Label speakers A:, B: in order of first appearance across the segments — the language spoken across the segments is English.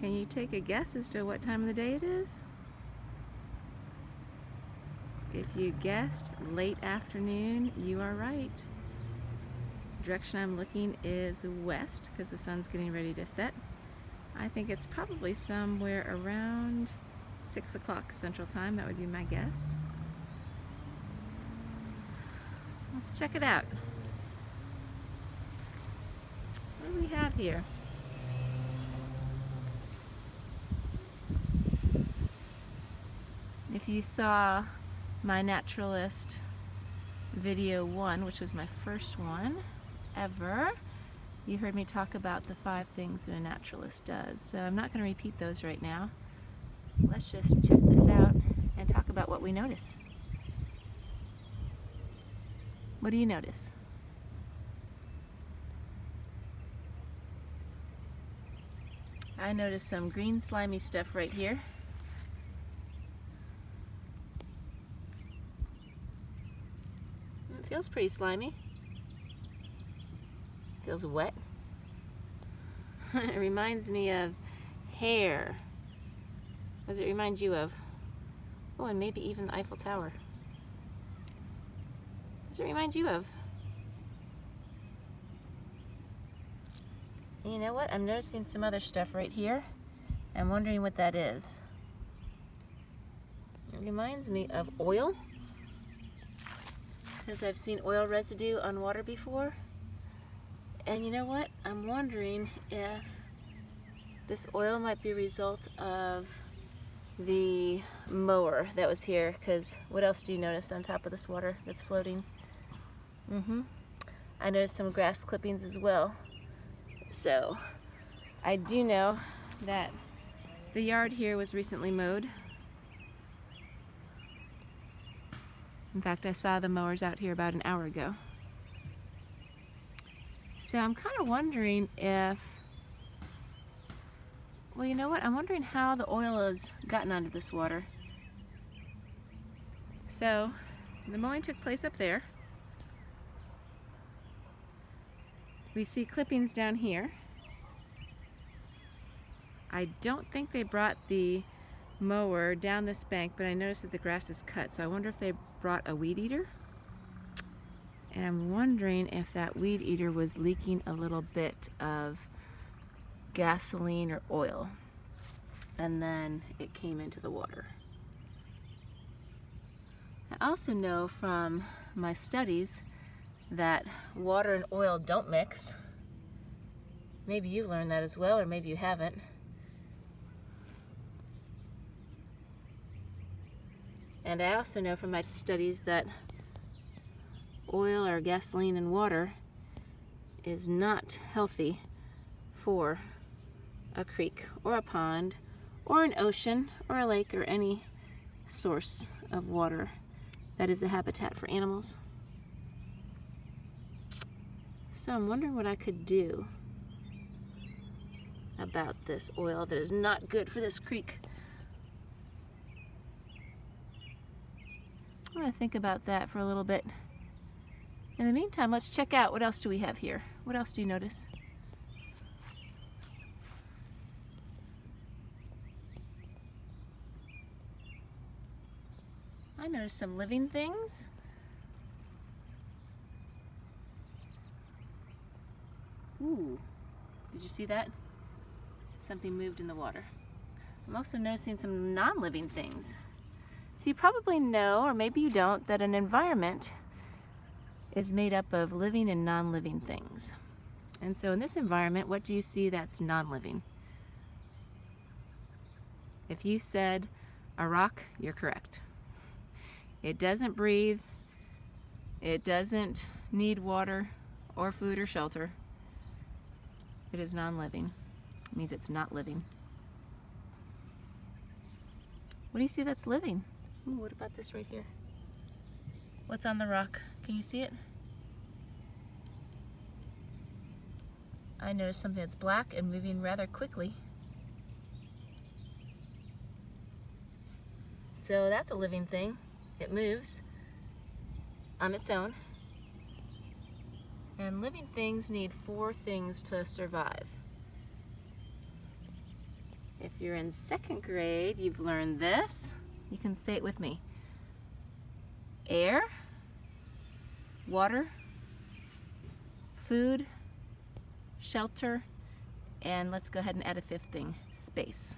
A: Can you take a guess as to what time of the day it is? If you guessed late afternoon, you are right. The direction I'm looking is west because the sun's getting ready to set. I think it's probably somewhere around 6 o'clock Central Time. That would be my guess. Let's check it out. What do we have here? If you saw my Naturalist video 1, which was my first one ever, you heard me talk about the 5 things that a naturalist does. So I'm not going to repeat those right now. Let's just check this out and talk about what we notice. What do you notice? I notice some green slimy stuff right here. It feels pretty slimy. Feels wet. It reminds me of hair. What does it remind you of? Oh, and maybe even the Eiffel Tower. What does it remind you of? And you know what? I'm noticing some other stuff right here. I'm wondering what that is. It reminds me of oil, because I've seen oil residue on water before. And you know what? I'm wondering if this oil might be a result of the mower that was here, because what else do you notice on top of this water that's floating? I noticed some grass clippings as well. So I do know that the yard here was recently mowed. In fact, I saw the mowers out here about an hour ago. So I'm kind of wondering if, well, you know what? I'm wondering how the oil has gotten onto this water. So the mowing took place up there. We see clippings down here. I don't think they brought the mower down this bank, but I noticed that the grass is cut. So I wonder if they brought a weed eater. And I'm wondering if that weed eater was leaking a little bit of gasoline or oil, and then it came into the water. I also know from my studies that water and oil don't mix. Maybe you've learned that as well, or maybe you haven't. And I also know from my studies that oil or gasoline and water is not healthy for a creek or a pond or an ocean or a lake or any source of water that is a habitat for animals. So I'm wondering what I could do about this oil that is not good for this creek. I'm going to think about that for a little bit. In the meantime, let's check out what else do we have here. What else do you notice? I noticed some living things. Ooh, did you see that? Something moved in the water. I'm also noticing some non-living things. So you probably know, or maybe you don't, that an environment is made up of living and non-living things. And so in this environment, what do you see that's non-living? If you said a rock, you're correct. It doesn't breathe, it doesn't need water or food or shelter. It is non-living. It means it's not living. What do you see that's living? Ooh, what about this right here? What's on the rock? Can you see it? I noticed something that's black and moving rather quickly. So that's a living thing. It moves on its own. And living things need 4 things to survive. you're in 2nd grade, you've learned this. You can say it with me. Air, water, food, shelter, and let's go ahead and add a 5th thing, space.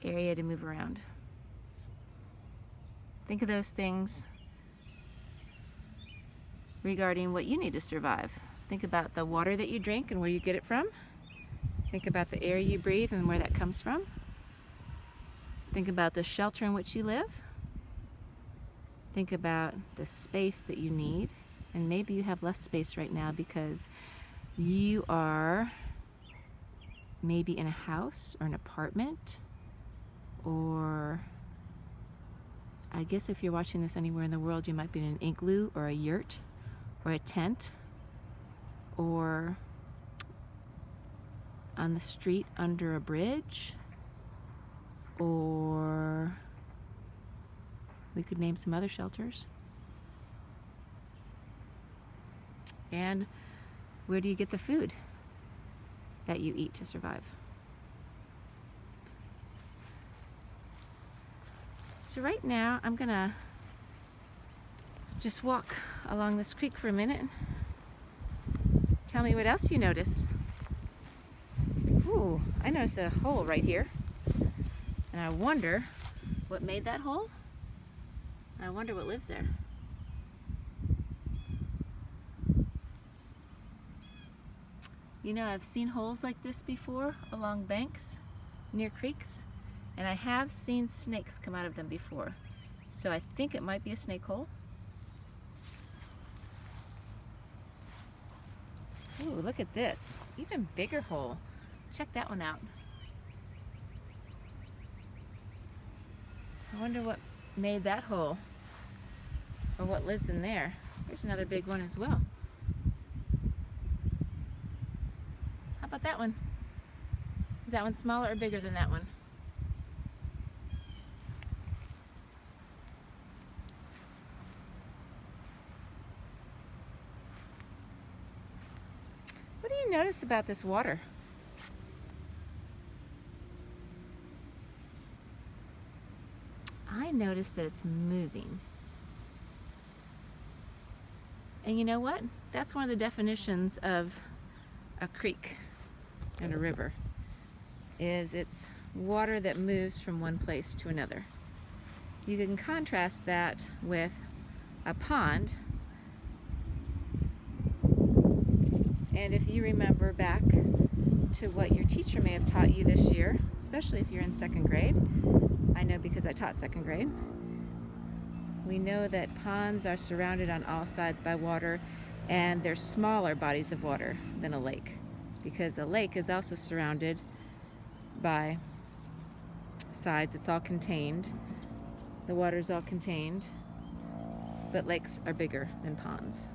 A: Area to move around. Think of those things regarding what you need to survive. Think about the water that you drink and where you get it from. Think about the air you breathe and where that comes from. Think about the shelter in which you live. Think about the space that you need. And maybe you have less space right now because you are maybe in a house or an apartment, or I guess if you're watching this anywhere in the world, you might be in an igloo or a yurt or a tent, or on the street under a bridge, or we could name some other shelters. And where do you get the food that you eat to survive? So right now I'm gonna just walk along this creek for a minute. Tell me what else you notice. Ooh, I noticed a hole right here. And I wonder what made that hole. And I wonder what lives there. You know, I've seen holes like this before along banks near creeks, and I have seen snakes come out of them before. So I think it might be a snake hole. Ooh, look at this. Even bigger hole. Check that one out. I wonder what made that hole, or what lives in there. There's another big one as well. How about that one? Is that one smaller or bigger than that one? What do you notice about this water? I notice that it's moving. And you know what? That's one of the definitions of a creek and a river, is it's water that moves from one place to another. You can contrast that with a pond. And if you remember back to what your teacher may have taught you this year, especially if you're in 2nd grade, I know because I taught 2nd grade, we know that ponds are surrounded on all sides by water, and they're smaller bodies of water than a lake, because a lake is also surrounded by sides. It's all contained. The water's all contained, but lakes are bigger than ponds.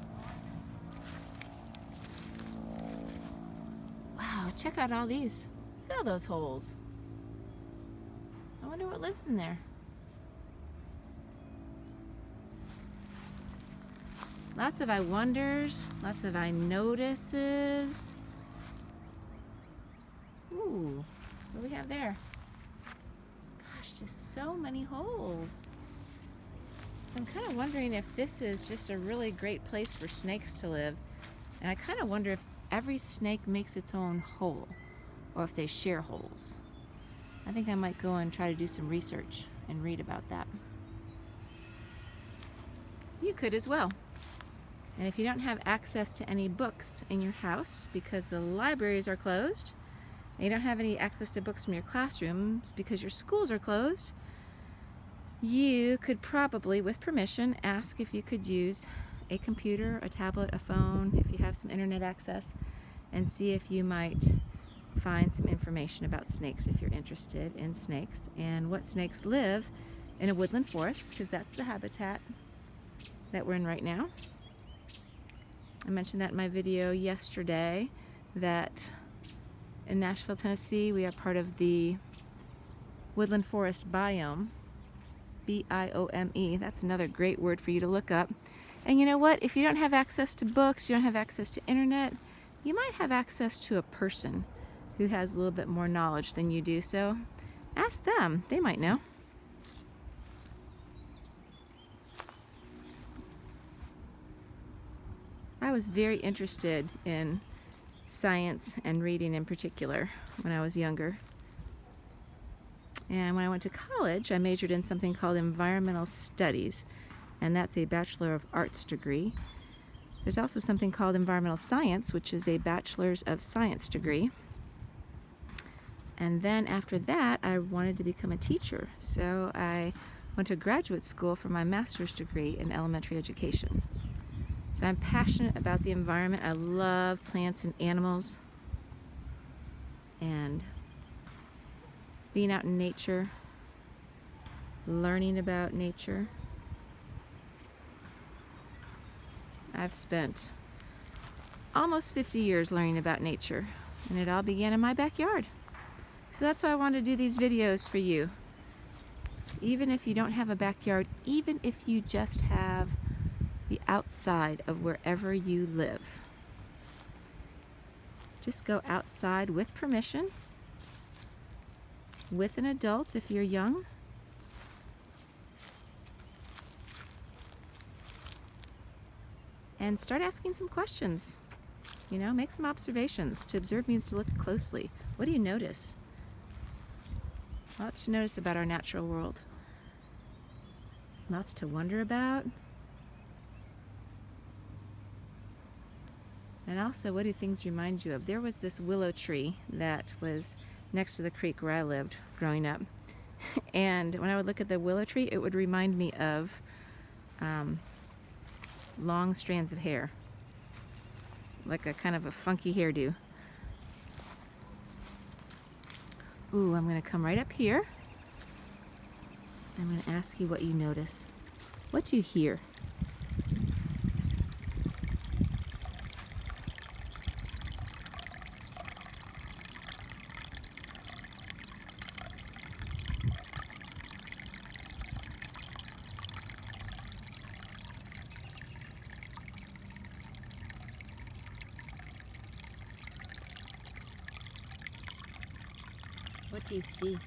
A: Wow, check out all these. Look at all those holes. I wonder what lives in there. Lots of I wonders, lots of I notices. Ooh, what do we have there? Gosh, just so many holes. So I'm kind of wondering if this is just a really great place for snakes to live. And I kind of wonder if every snake makes its own hole, or if they share holes. I think I might go and try to do some research and read about that. You could as well. And if you don't have access to any books in your house because the libraries are closed, and you don't have any access to books from your classrooms because your schools are closed, you could probably, with permission, ask if you could use a computer, a tablet, a phone, if you have some internet access, and see if you might find some information about snakes if you're interested in snakes and what snakes live in a woodland forest, because that's the habitat that we're in right now. I mentioned that in my video yesterday, that in Nashville, Tennessee, we are part of the woodland forest biome, B-I-O-M-E. That's another great word for you to look up. And you know what? If you don't have access to books, you don't have access to internet, you might have access to a person who has a little bit more knowledge than you do, so ask them. They might know. I was very interested in science and reading in particular when I was younger. And when I went to college, I majored in something called environmental studies, and that's a Bachelor of Arts degree. There's also something called environmental science, which is a Bachelor's of Science degree. And then after that, I wanted to become a teacher, so I went to graduate school for my master's degree in elementary education. So I'm passionate about the environment. I love plants and animals and being out in nature, learning about nature. I've spent almost 50 years learning about nature, and it all began in my backyard. So that's why I want to do these videos for you. Even if you don't have a backyard, even if you just have the outside of wherever you live. Just go outside with permission, with an adult if you're young. And start asking some questions. You know, make some observations. To observe means to look closely. What do you notice? Lots to notice about our natural world. Lots to wonder about. And also, what do things remind you of? There was this willow tree that was next to the creek where I lived growing up. And when I would look at the willow tree, it would remind me of long strands of hair. Like a kind of a funky hairdo. Ooh, I'm going to come right up here. I'm going to ask you what you notice. What do you hear? What do you see?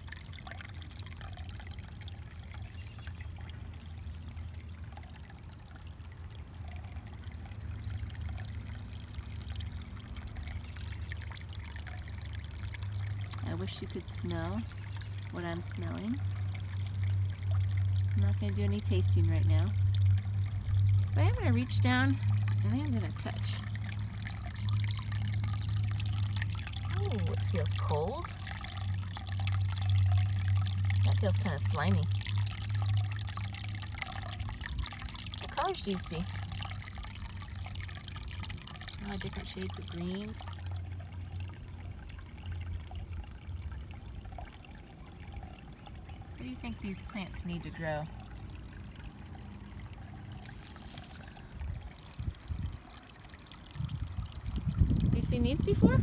A: I wish you could smell what I'm smelling. I'm not going to do any tasting right now. But I'm going to reach down and I am going to touch. Oh, it feels cold. That feels kind of slimy. What colors do you see? Oh, different shades of green. What do you think these plants need to grow? Have you seen these before?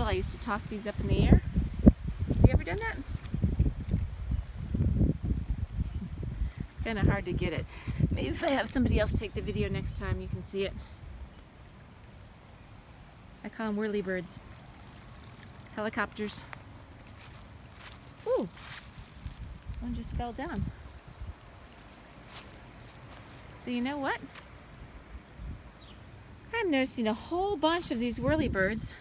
A: I used to toss these up in the air. Have you ever done that? It's kind of hard to get it. Maybe if I have somebody else take the video next time, you can see it. I call them whirlybirds. Helicopters. Ooh, one just fell down. So you know what? I'm noticing a whole bunch of these whirlybirds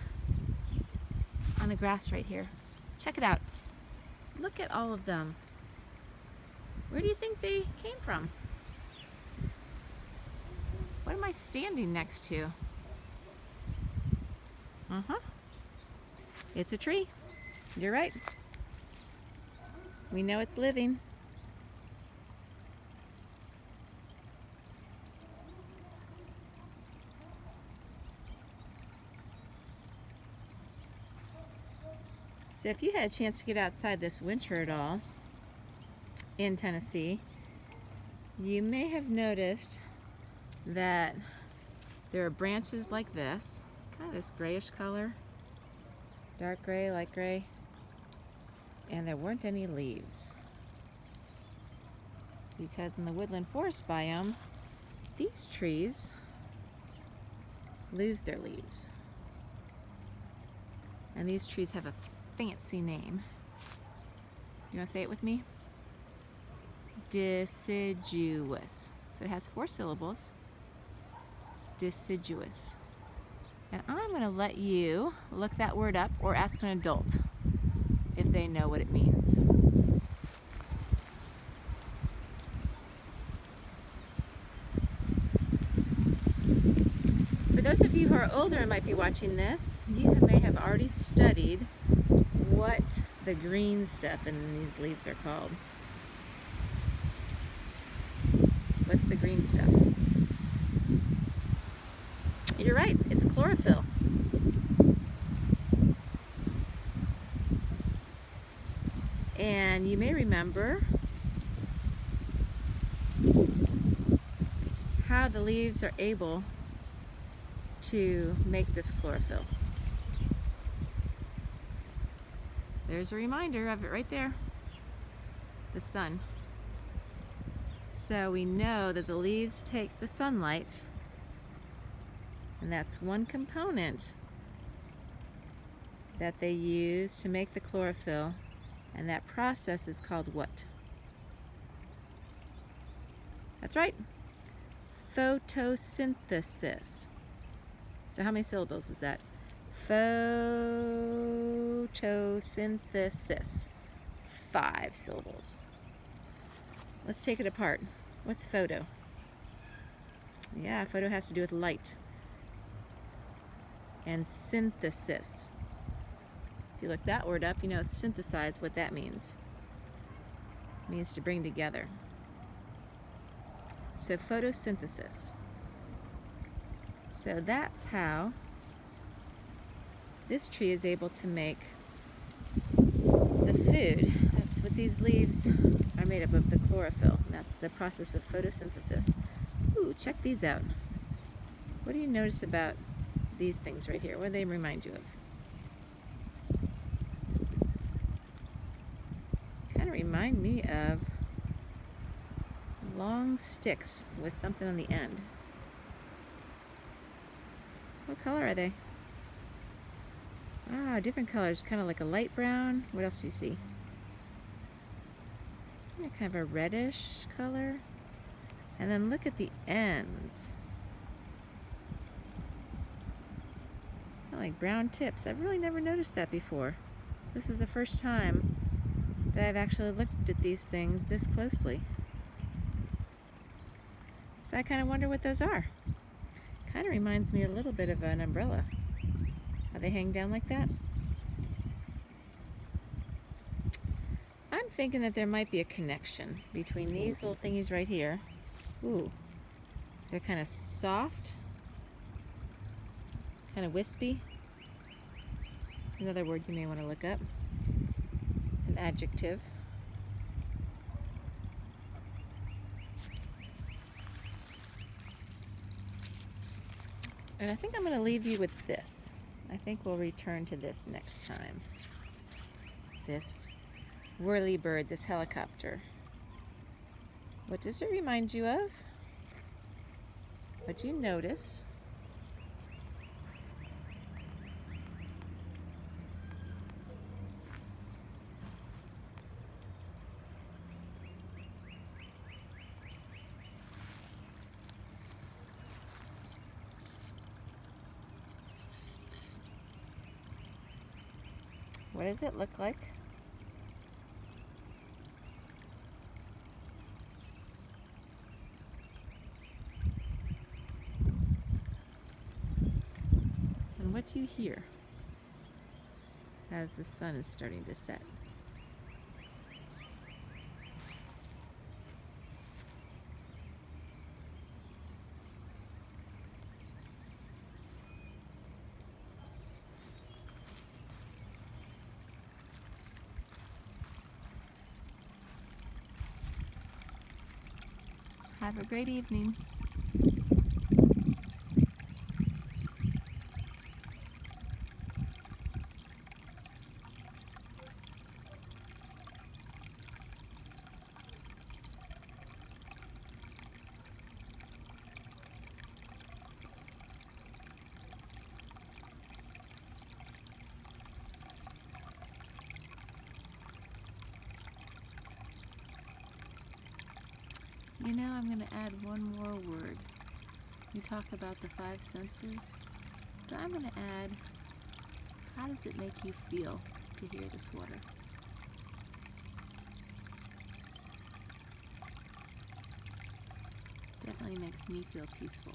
A: on the grass right here. Check it out. Look at all of them. Where do you think they came from? What am I standing next to? It's a tree. You're right. We know it's living. So if you had a chance to get outside this winter at all in Tennessee, you may have noticed that there are branches like this, kind of this grayish color, dark gray, light gray. and there weren't any leaves. Because in the woodland forest biome, these trees lose their leaves. And these trees have a fancy name. You want to say it with me? Deciduous. So it has 4 syllables. Deciduous. And I'm going to let you look that word up or ask an adult if they know what it means. For those of you who are older and might be watching this, you may have already studied what the green stuff in these leaves are called. What's the green stuff? You're right, it's chlorophyll. And you may remember how the leaves are able to make this chlorophyll. There's a reminder of it right there. The sun. So we know that the leaves take the sunlight, and that's one component that they use to make the chlorophyll, and that process is called what? That's right, photosynthesis. So how many syllables is that? Photosynthesis. 5 syllables. Let's take it apart. What's photo? Yeah, photo has to do with light. And synthesis. If you look that word up, you know synthesize what that means. It means to bring together. So photosynthesis. So that's how this tree is able to make the food. That's what these leaves are made up of, the chlorophyll. And that's the process of photosynthesis. Ooh, check these out. What do you notice about these things right here? What do they remind you of? Kind of remind me of long sticks with something on the end. What color are they? Ah, different colors, kind of like a light brown. What else do you see? Yeah, kind of a reddish color. And then look at the ends. Kind of like brown tips. I've really never noticed that before. So this is the first time that I've actually looked at these things this closely. So I kind of wonder what those are. Kind of reminds me a little bit of an umbrella. How they hang down like that. I'm thinking that there might be a connection between these little thingies right here. Ooh, they're kind of soft, kind of wispy. It's another word you may want to look up. It's an adjective. And I think I'm going to leave you with this. I think we'll return to this next time. This whirly bird, this helicopter. What does it remind you of? What do you notice? What does it look like? And what do you hear as the sun is starting to set? Have a great evening. You know, I'm going to add one more word. We talk about the five senses, but I'm going to add, how does it make you feel to hear this water? Definitely makes me feel peaceful.